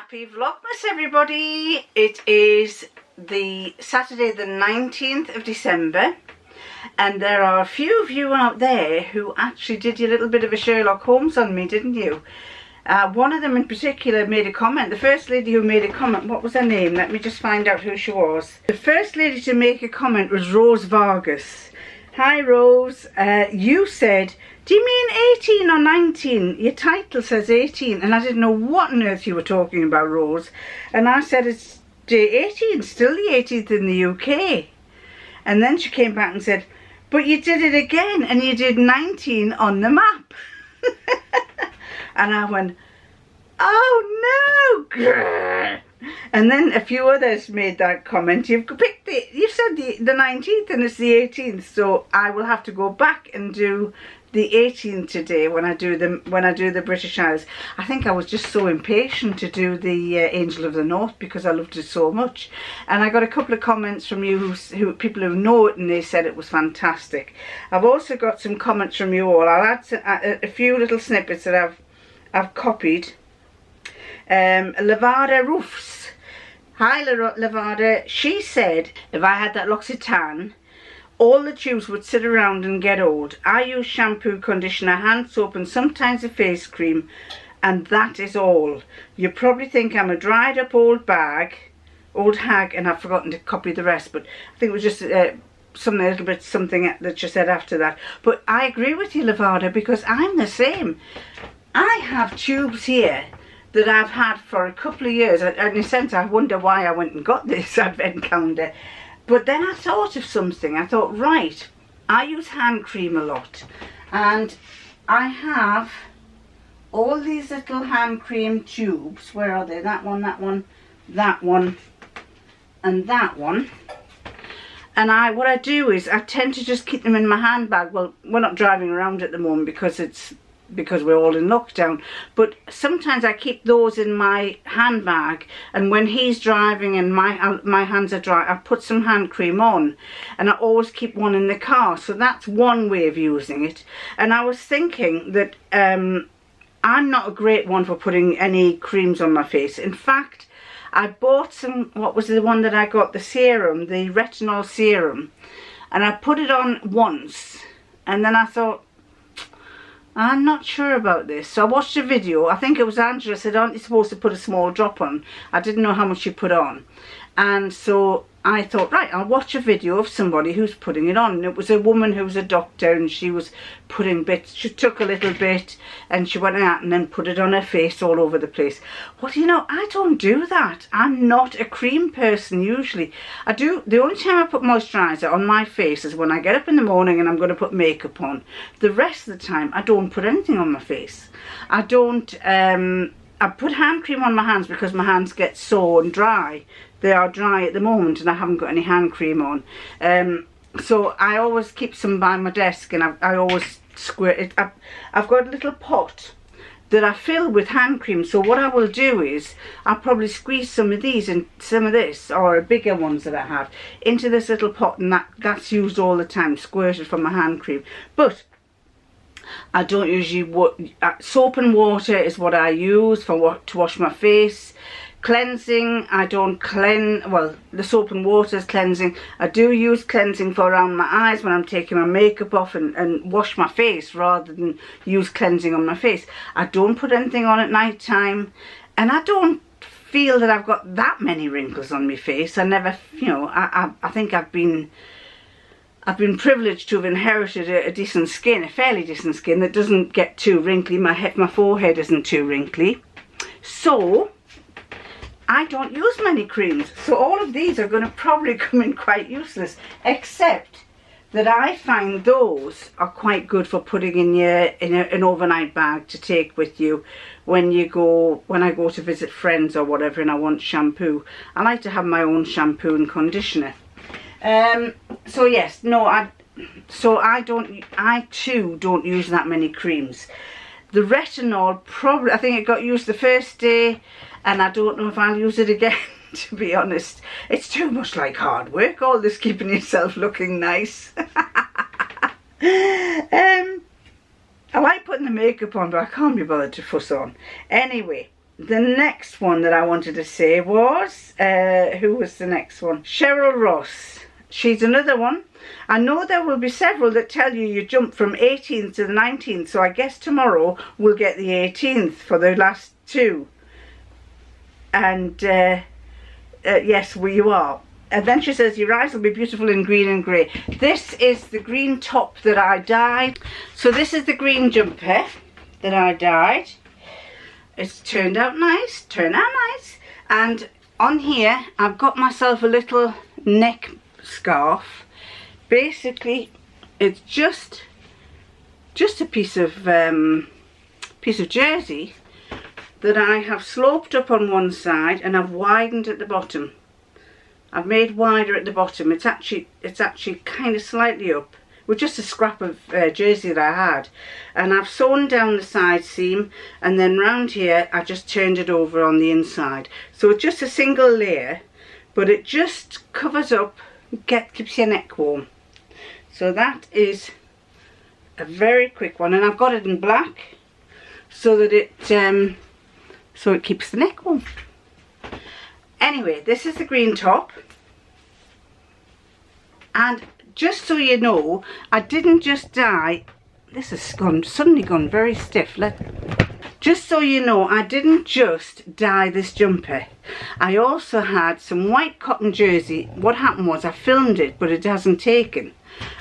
Happy Vlogmas, everybody. It is the Saturday the 19th of December, and there are a few of you out there who actually did a little bit of a Sherlock Holmes on me, didn't you? One of them in particular made a comment. The first lady who made a comment, what was her name? Let me just find out who she was. The first lady to make a comment was Rose Vargas. Hi Rose, you said, do you mean 18 or 19? Your title says 18, and I didn't know what on earth you were talking about, Rose. And I said, it's day 18, still the 18th in the UK. And then she came back and said, but you did it again, and you did 19 on the map. And I went, oh no! And then a few others made that comment. You've picked you said the 19th and it's the 18th, so I will have to go back and do the 18th today when I do the British Isles. I think I was just so impatient to do the Angel of the North because I loved it so much. And I got a couple of comments from you who people who know it, and they said it was fantastic. I've also got some comments from you all. I'll add a few little snippets that I've copied. Lavada Roofs. Hi Lavada. She said if I had that Loxy Tan, all the tubes would sit around and get old. I use shampoo, conditioner, hand soap and sometimes a face cream, and that is all. You probably think I'm a dried up old hag, and I've forgotten to copy the rest, but I think it was just something that you said after that. But I agree with you, Lavada, because I'm the same. I have tubes here that I've had for a couple of years, and in a sense I wonder why I went and got this advent calendar. But then I thought of something. I thought, right, I use hand cream a lot, and I have all these little hand cream tubes. Where are they? That one, that one, that one, and that one. And what I do is I tend to just keep them in my handbag. Well, we're not driving around at the moment because we're all in lockdown, but sometimes I keep those in my handbag, and when he's driving and my hands are dry, I put some hand cream on, and I always keep one in the car. So that's one way of using it. And I was thinking that I'm not a great one for putting any creams on my face. In fact, I bought some, what was the one that I got, the serum, the retinol serum, and I put it on once, and then I thought, I'm not sure about this. So I watched a video. I think it was Angela said, aren't you supposed to put a small drop on? I didn't know how much you put on. And so I thought, right, I'll watch a video of somebody who's putting it on. And it was a woman who was a doctor, and she was putting bits. She took a little bit and she went out and then put it on her face all over the place. Well, you know, I don't do that. I'm not a cream person usually. The only time I put moisturiser on my face is when I get up in the morning and I'm going to put makeup on. The rest of the time I don't put anything on my face. I don't, I put hand cream on my hands because my hands get sore and dry. They are dry at the moment and I haven't got any hand cream on. So I always keep some by my desk, and I always squirt it. I've got a little pot that I fill with hand cream. So what I will do is I'll probably squeeze some of these and some of this, or bigger ones that I have, into this little pot, and that's used all the time, squirted from my hand cream. But I don't usually, soap and water is what I use to wash my face. Cleansing, I don't cleanse, well, the soap and water is cleansing. I do use cleansing for around my eyes when I'm taking my makeup off and wash my face, rather than use cleansing on my face. I don't put anything on at night time, and I don't feel that I've got that many wrinkles on my face. I never, you know, I think I've been privileged to have inherited a decent skin, a fairly decent skin that doesn't get too wrinkly. My forehead isn't too wrinkly. So I don't use many creams. So all of these are going to probably come in quite useless, except that I find those are quite good for putting in an overnight bag to take with you when I go to visit friends or whatever and I want shampoo. I like to have my own shampoo and conditioner. So yes, no, I too don't use that many creams. The retinol, probably, I think it got used the first day, and I don't know if I'll use it again, to be honest. It's too much like hard work, all this keeping yourself looking nice. I like putting the makeup on, but I can't be bothered to fuss on. Anyway, the next one that I wanted to say was, who was the next one? Cheryl Ross. She's another one. I know there will be several that tell you jump from 18th to the 19th, so I guess tomorrow we'll get the 18th for the last two. And yes, you are. And then she says, your eyes will be beautiful in green and grey. This is the green top that I dyed. So this is the green jumper that I dyed. It's turned out nice, and on here I've got myself a little neck scarf. Basically it's just a piece of jersey that I have sloped up on one side and I've widened at the bottom. I've made wider at the bottom. It's actually kind of slightly up, with just a scrap of jersey that I had, and I've sewn down the side seam, and then round here I just turned it over on the inside. So it's just a single layer, but it just covers up, keeps your neck warm. So that is a very quick one, and I've got it in black so that it keeps the neck warm. Anyway, this is the green top, and just so you know, I didn't just dye, this has suddenly gone very stiff. Just so you know, I didn't just dye this jumper. I also had some white cotton jersey. What happened was I filmed it, but it hasn't taken.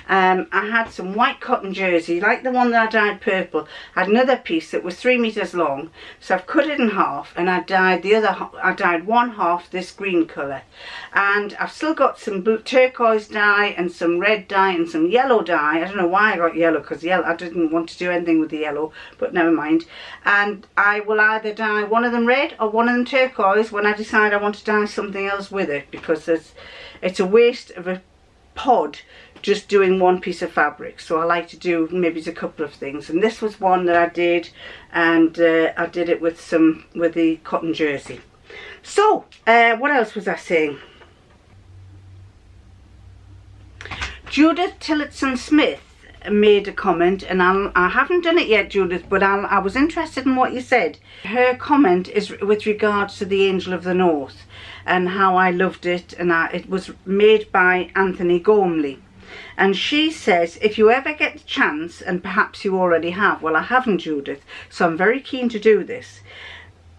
I had some white cotton jersey, like the one that I dyed purple. I had another piece that was 3 meters long, so I've cut it in half, and I dyed one half this green colour, and I've still got some blue turquoise dye and some red dye and some yellow dye. I don't know why I got yellow, because I didn't want to do anything with the yellow, but never mind. And I will either dye one of them red or one of them turquoise when I decide I want to dye something else with it, because it's a waste of a pod just doing one piece of fabric. So I like to do maybe a couple of things, and this was one that I did, and I did it with the cotton jersey. So what else was I saying? Judith Tillotson Smith made a comment, and I haven't done it yet, Judith, but I was interested in what you said. Her comment is with regards to the Angel of the North and how I loved it, and it was made by Anthony Gormley. And she says, if you ever get the chance, and perhaps you already have, well I haven't, Judith, so I'm very keen to do this,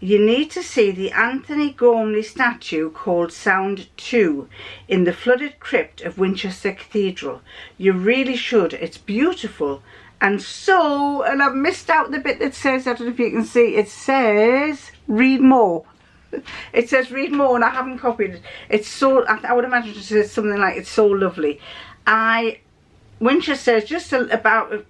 you need to see the Anthony Gormley statue called Sound 2 in the flooded crypt of Winchester Cathedral. You really should. It's beautiful. And I've missed out the bit that says, I don't know if you can see, it says read more. It says read more, and I haven't copied it. It's so, I would imagine it says something like, it's so lovely. Winchester is just about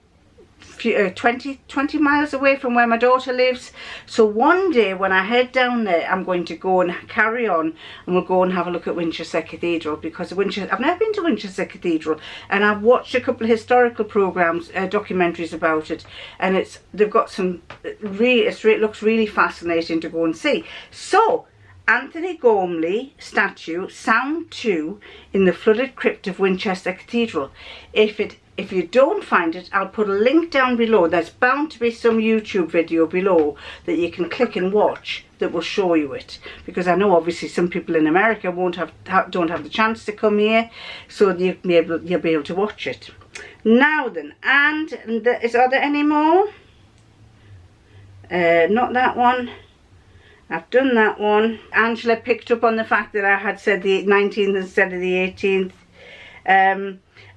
20 miles away from where my daughter lives. So one day when I head down there, I'm going to go and carry on, and we'll go and have a look at Winchester Cathedral, because I've never been to Winchester Cathedral, and I've watched a couple of historical programs, documentaries about it, and they've got some it looks really fascinating to go and see. So Anthony Gormley statue, Sound 2 in the flooded crypt of Winchester Cathedral. If you don't find it, I'll put a link down below. There's bound to be some YouTube video below that you can click and watch that will show you it, because I know obviously some people in America don't have the chance to come here, so you'll be able to watch it. Now then, are there any more? Not that one. I've done that one. Angela picked up on the fact that I had said the 19th instead of the 18th.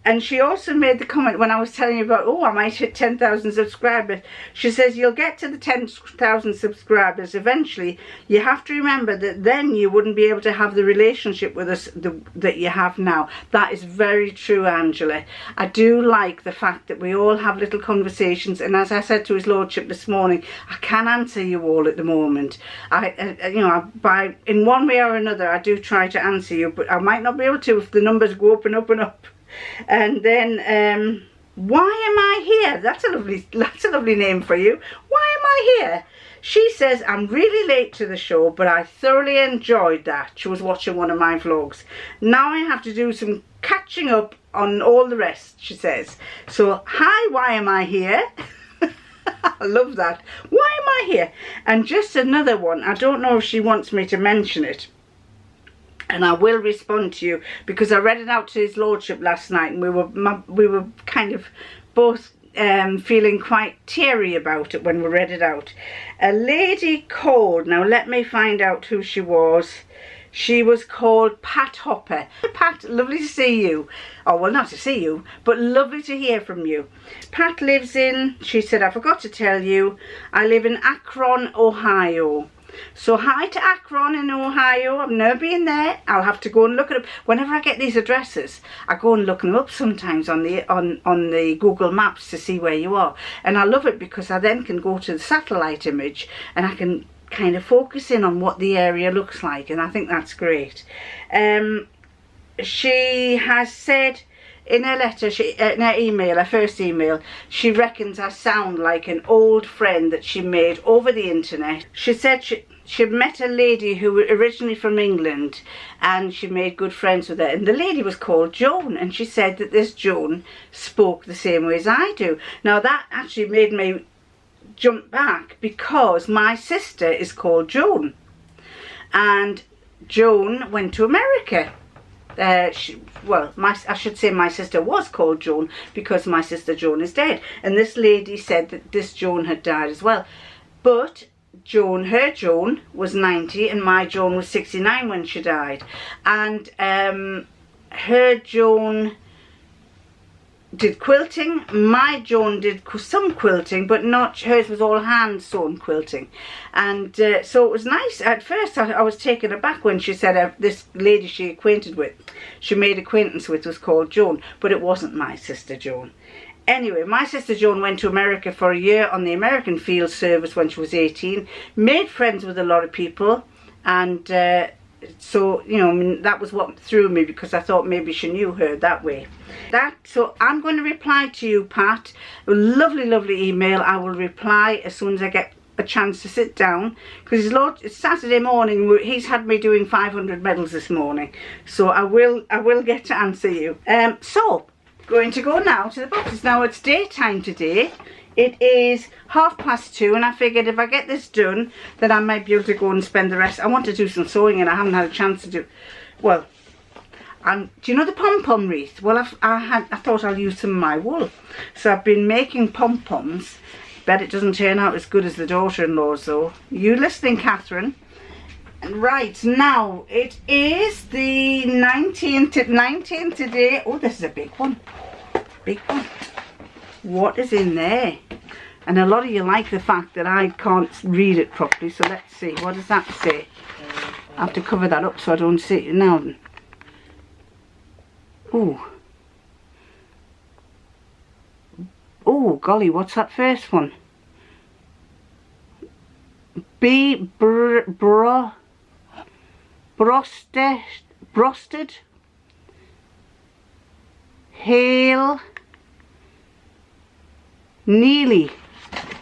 And she also made the comment when I was telling you about, I might hit 10,000 subscribers. She says, you'll get to the 10,000 subscribers eventually. You have to remember that then you wouldn't be able to have the relationship with us that you have now. That is very true, Angela. I do like the fact that we all have little conversations. And as I said to his lordship this morning, I can answer you all at the moment. In one way or another, I do try to answer you, but I might not be able to if the numbers go up and up and up. And then why am I here? That's a lovely name for you. Why am I here? She says, I'm really late to the show, but I thoroughly enjoyed that. She was watching one of my vlogs. Now I have to do some catching up on all the rest, she says. So hi, why am I here? I love that. Why am I here? And just another one. I don't know if she wants me to mention it. And I will respond to you because I read it out to his lordship last night, and we were kind of both feeling quite teary about it when we read it out. A lady called, now let me find out who she was. She was called Pat Hopper. Pat, lovely to see you. Oh, well, not to see you, but lovely to hear from you. Pat lives in, she said, I forgot to tell you, I live in Akron, Ohio. So hi to Akron in Ohio. I've never been there. I'll have to go and look it up. Whenever I get these addresses, I go and look them up sometimes on the Google Maps to see where you are. And I love it because I then can go to the satellite image and I can kind of focus in on what the area looks like, and I think that's great. She has said in her letter, in her email, her first email, she reckons I sound like an old friend that she made over the internet. She said she met a lady who was originally from England, and she made good friends with her, and the lady was called Joan, and she said that this Joan spoke the same way as I do. Now that actually made me jump back because my sister is called Joan, and Joan went to America. I should say my sister was called Joan because my sister Joan is dead, and this lady said that this Joan had died as well. But Joan, her Joan was 90 and my Joan was 69 when she died, and her Joan did quilting, my Joan did some quilting, but not, hers was all hand sewn quilting. And so it was nice. At first I was taken aback when she said this lady she made acquaintance with was called Joan, but it wasn't my sister Joan. Anyway, my sister Joan went to America for a year on the American Field Service when she was 18, made friends with a lot of people, and so, you know, I mean, that was what threw me, because I thought maybe she knew her that way. So I'm going to reply to you, Pat. A lovely, lovely email. I will reply as soon as I get a chance to sit down, because it's Saturday morning. He's had me doing 500 medals this morning, so I will get to answer you. So going to go now to the boxes. Now it's daytime today. It is 2:30, and I figured if I get this done, then I might be able to go and spend the rest. I want to do some sewing and I haven't had a chance to do. Well, do you know the pom-pom wreath? Well, I thought I'll use some of my wool. So I've been making pom-poms. Bet it doesn't turn out as good as the daughter-in-law's though. You listening, Catherine? Right, now it is the 19th today. Oh, this is a big one. Big one. What is in there? And a lot of you like the fact that I can't read it properly, so let's see. What does that say? I have to cover that up so I don't see it now. Oh. Oh, golly, what's that first one? Brosted Hail Neely.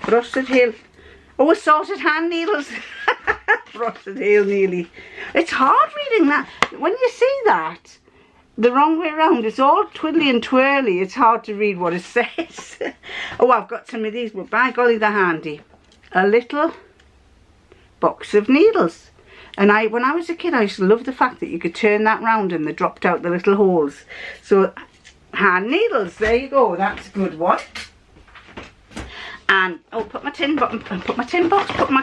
Brosted Hail. Oh, assorted hand needles. Brosted Hail Neely. It's hard reading that. When you see that the wrong way around, it's all twiddly and twirly. It's hard to read what it says. Oh, I've got some of these, but by golly, they're handy. A little box of needles. And when I was a kid, I used to love the fact that you could turn that round and they dropped out the little holes. So, hand needles, there you go. That's a good one. And put my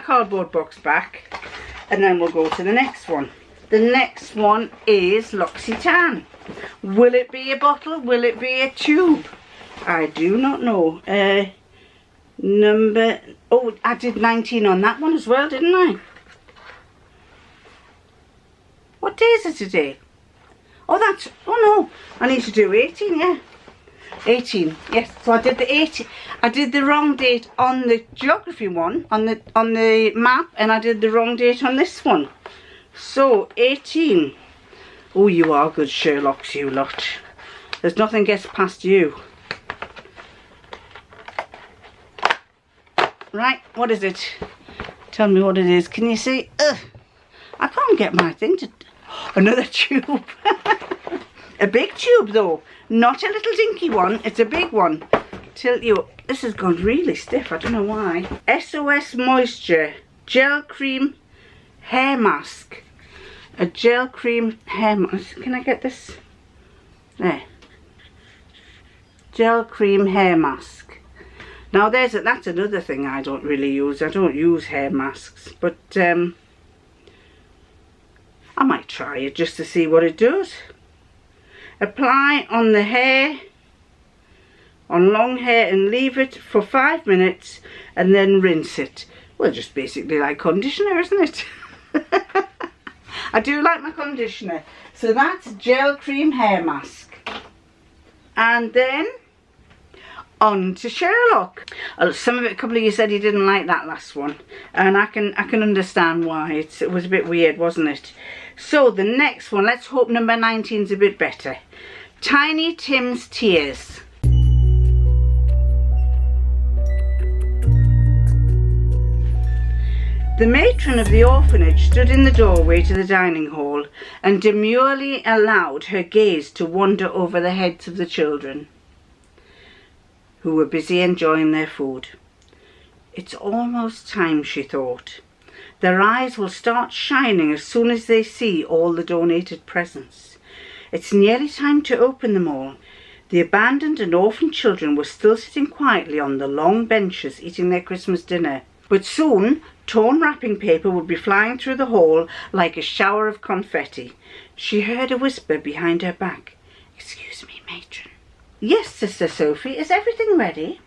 cardboard box back, and then we'll go to the next one. The next one is Loxy Tan. Will it be a bottle? Will it be a tube? I do not know. I did 19 on that one as well, didn't I? What day is it today? Oh no, I need to do 18, yeah. 18, yes. So I did the 18. I did the wrong date on the geography one, on the map, and I did the wrong date on this one. So 18. Oh, you are good Sherlocks, you lot. There's nothing gets past you. Right, what is it? Tell me what it is. Can you see? I can't get my thing to... Another tube. A big tube though. Not a little dinky one. It's a big one. tilt you up. This has gone really stiff, I don't know why. Sos Moisture Gel Cream Hair Mask. A gel cream hair mask. Can I get this? There. Gel cream hair mask. Now that's another thing I don't really use. I don't use hair masks, but I might try it just to see what it does. Apply on the hair, on long hair, and leave it for 5 minutes and then rinse it. Well, just basically like conditioner, isn't it? I do like my conditioner. So that's gel cream hair mask. And then on to Sherlock. Some of it, a couple of you said you didn't like that last one, and I can understand why. It was a bit weird, wasn't it? So the next one, let's hope number 19 is a bit better. Tiny Tim's Tears. The matron of the orphanage stood in the doorway to the dining hall and demurely allowed her gaze to wander over the heads of the children, who were busy enjoying their food. It's almost time, she thought. Their eyes will start shining as soon as they see all the donated presents. It's nearly time to open them all. The abandoned and orphaned children were still sitting quietly on the long benches eating their Christmas dinner. But soon, torn wrapping paper would be flying through the hall like a shower of confetti. She heard a whisper behind her back. "Excuse me, matron." "Yes, Sister Sophie, is everything ready?"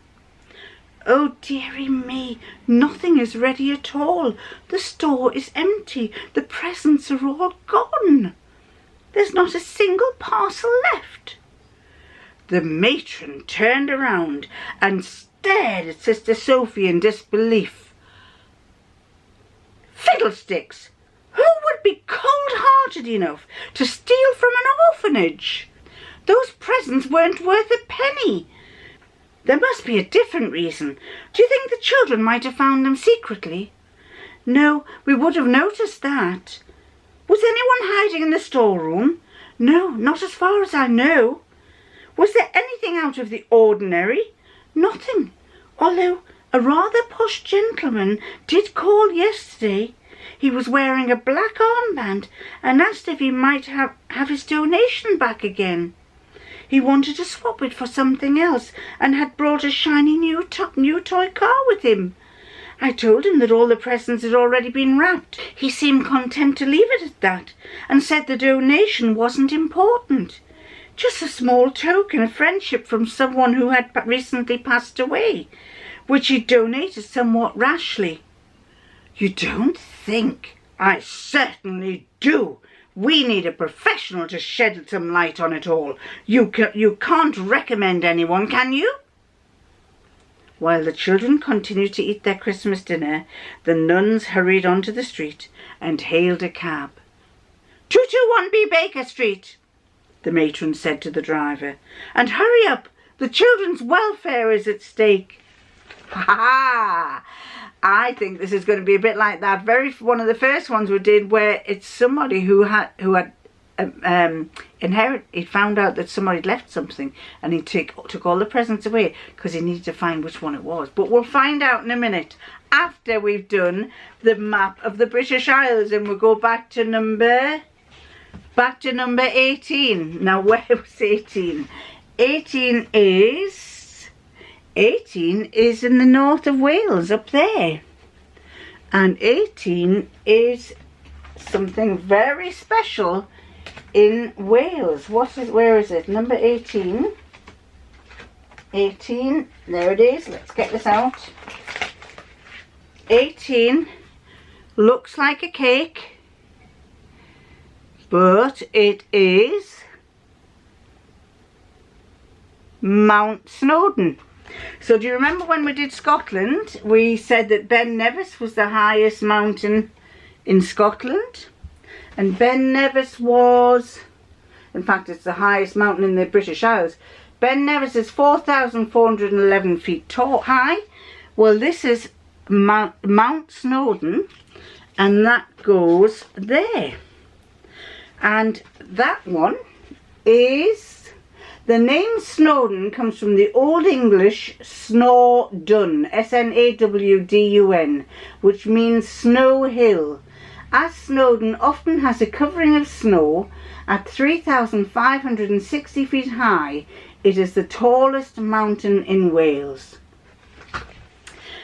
"Oh, dearie me, nothing is ready at all. The store is empty. The presents are all gone. There's not a single parcel left." The matron turned around and stared at Sister Sophie in disbelief. "Fiddlesticks! Who would be cold-hearted enough to steal from an orphanage? Those presents weren't worth a penny. There must be a different reason. Do you think the children might have found them secretly?" "No, we would have noticed that." "Was anyone hiding in the storeroom?" "No, not as far as I know." "Was there anything out of the ordinary?" "Nothing, although a rather posh gentleman did call yesterday. He was wearing a black armband and asked if he might have his donation back again. He wanted to swap it for something else and had brought a shiny new toy car with him. I told him that all the presents had already been wrapped. He seemed content to leave it at that and said the donation wasn't important. Just a small token of friendship from someone who had recently passed away, which he donated somewhat rashly." "You don't think?" "I certainly do. We need a professional to shed some light on it all. You can't recommend anyone, can you?" While the children continued to eat their Christmas dinner, the nuns hurried onto the street and hailed a cab. 221B Baker Street, the matron said to the driver. "And hurry up, the children's welfare is at stake." Ha ha! I think this is going to be a bit like that one of the first ones we did, where it's somebody who had inherited. He found out that somebody had left something, and he took all the presents away because he needed to find which one it was. But we'll find out in a minute after we've done the map of the British Isles, and we'll go back to number 18. Now, where was 18? 18 is in the north of Wales, up there. And 18 is something very special in Wales. Where is it? Number 18. 18, there it is. Let's get this out. 18 looks like a cake, but it is Mount Snowden. So do you remember when we did Scotland, we said that Ben Nevis was the highest mountain in Scotland, and Ben Nevis was, in fact it's the highest mountain in the British Isles. Ben Nevis is 4,411 feet high. Well, this is Mount Snowden, and that goes there. And that one is The name Snowden comes from the Old English Snowdun, S-N-A-W-D-U-N, which means snow hill. As Snowden often has a covering of snow at 3,560 feet high, it is the tallest mountain in Wales.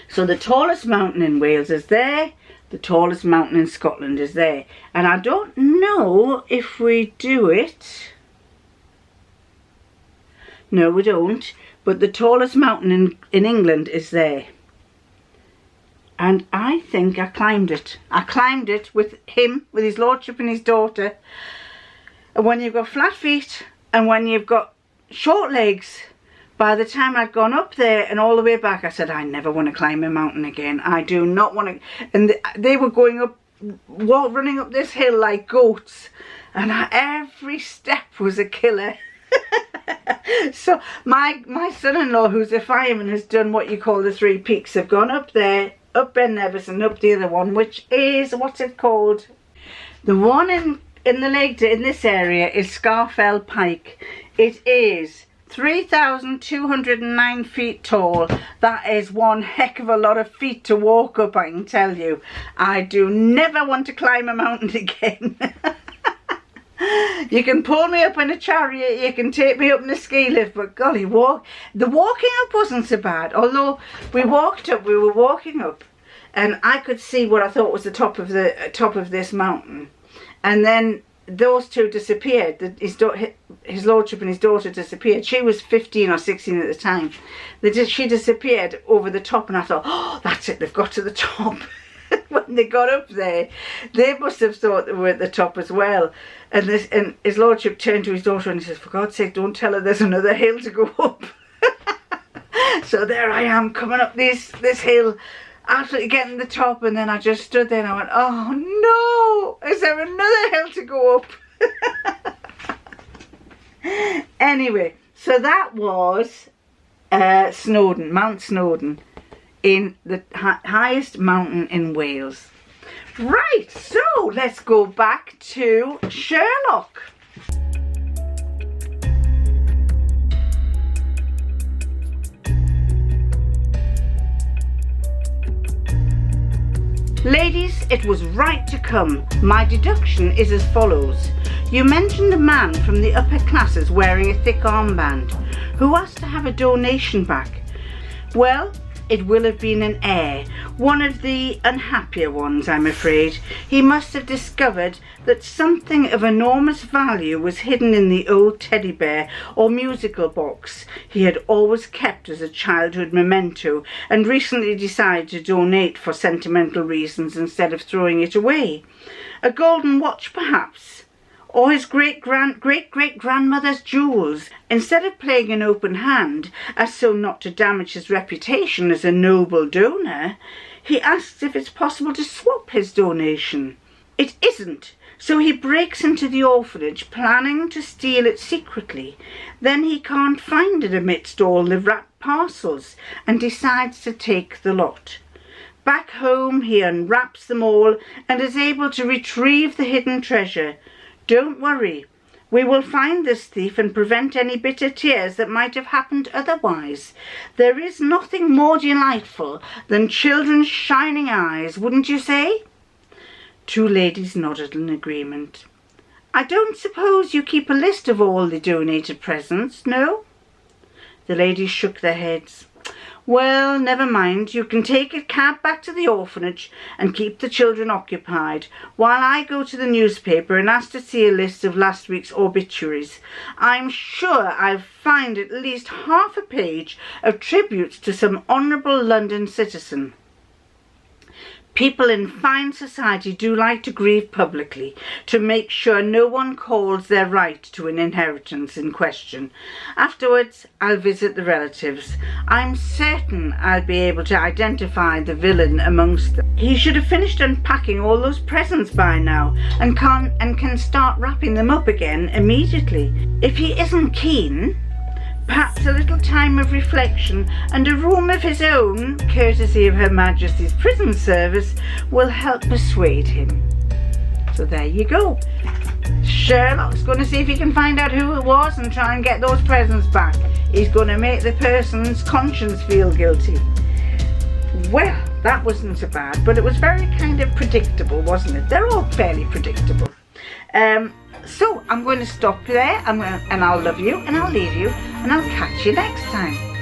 So the tallest mountain in Wales is there, the tallest mountain in Scotland is there. And I don't know if we do it. No, we don't. But the tallest mountain in England is there. And I think I climbed it. I climbed it with him, with his lordship and his daughter. And when you've got flat feet and when you've got short legs, by the time I'd gone up there and all the way back, I said, I never want to climb a mountain again. I do not want to. And they were going up, running up this hill like goats. And every step was a killer. So my son-in-law, who's a fireman, has done what you call the 3 peaks. They've gone up there, up Ben Nevis, and up the other one, which is, what's it called? The one in the lake in this area is Scarfell Pike. It is 3,209 feet tall. That is one heck of a lot of feet to walk up, I can tell you. I do never want to climb a mountain again. You can pull me up in a chariot, you can take me up in a ski lift, but golly, the walking up wasn't so bad. Although we were walking up, and I could see what I thought was the top of this mountain, and then those two disappeared. His lordship and his daughter disappeared. She was 15 or 16 at the time. She disappeared over the top, and I thought, oh, that's it, they've got to the top. When they got up there, they must have thought they were at the top as well. And his lordship turned to his daughter and he says, for God's sake, don't tell her there's another hill to go up. So there I am coming up this hill, absolutely getting the top, and then I just stood there and I went, oh no, is there another hill to go up? Anyway, so that was Snowden, Mount Snowden, in the highest mountain in Wales. Right, so let's go back to Sherlock. Ladies, it was right to come. My deduction is as follows. You mentioned a man from the upper classes wearing a thick armband who asked to have a donation back. Well, it will have been an heir, one of the unhappier ones, I'm afraid. He must have discovered that something of enormous value was hidden in the old teddy bear or musical box he had always kept as a childhood memento, and recently decided to donate for sentimental reasons instead of throwing it away. A golden watch, perhaps? Or his great-great-grandmother's jewels. Instead of playing an open hand, as so not to damage his reputation as a noble donor, he asks if it's possible to swap his donation. It isn't, so he breaks into the orphanage, planning to steal it secretly. Then he can't find it amidst all the wrapped parcels, and decides to take the lot. Back home, he unwraps them all, and is able to retrieve the hidden treasure. Don't worry, we will find this thief and prevent any bitter tears that might have happened otherwise. There is nothing more delightful than children's shining eyes, wouldn't you say? 2 ladies nodded in agreement. I don't suppose you keep a list of all the donated presents, no? The ladies shook their heads. Well, never mind, you can take a cab back to the orphanage and keep the children occupied, while I go to the newspaper and ask to see a list of last week's obituaries. I'm sure I'll find at least half a page of tributes to some honourable London citizen. People in fine society do like to grieve publicly, to make sure no one calls their right to an inheritance in question. Afterwards, I'll visit the relatives. I'm certain I'll be able to identify the villain amongst them. He should have finished unpacking all those presents by now, and can start wrapping them up again immediately. If he isn't keen, perhaps a little time of reflection and a room of his own, courtesy of Her Majesty's Prison Service, will help persuade him. So there you go. Sherlock's going to see if he can find out who it was and try and get those presents back. He's going to make the person's conscience feel guilty. Well, that wasn't so bad, but it was very kind of predictable, wasn't it? They're all fairly predictable. So I'm going to stop there, and I'll love you, and I'll leave you, and I'll catch you next time.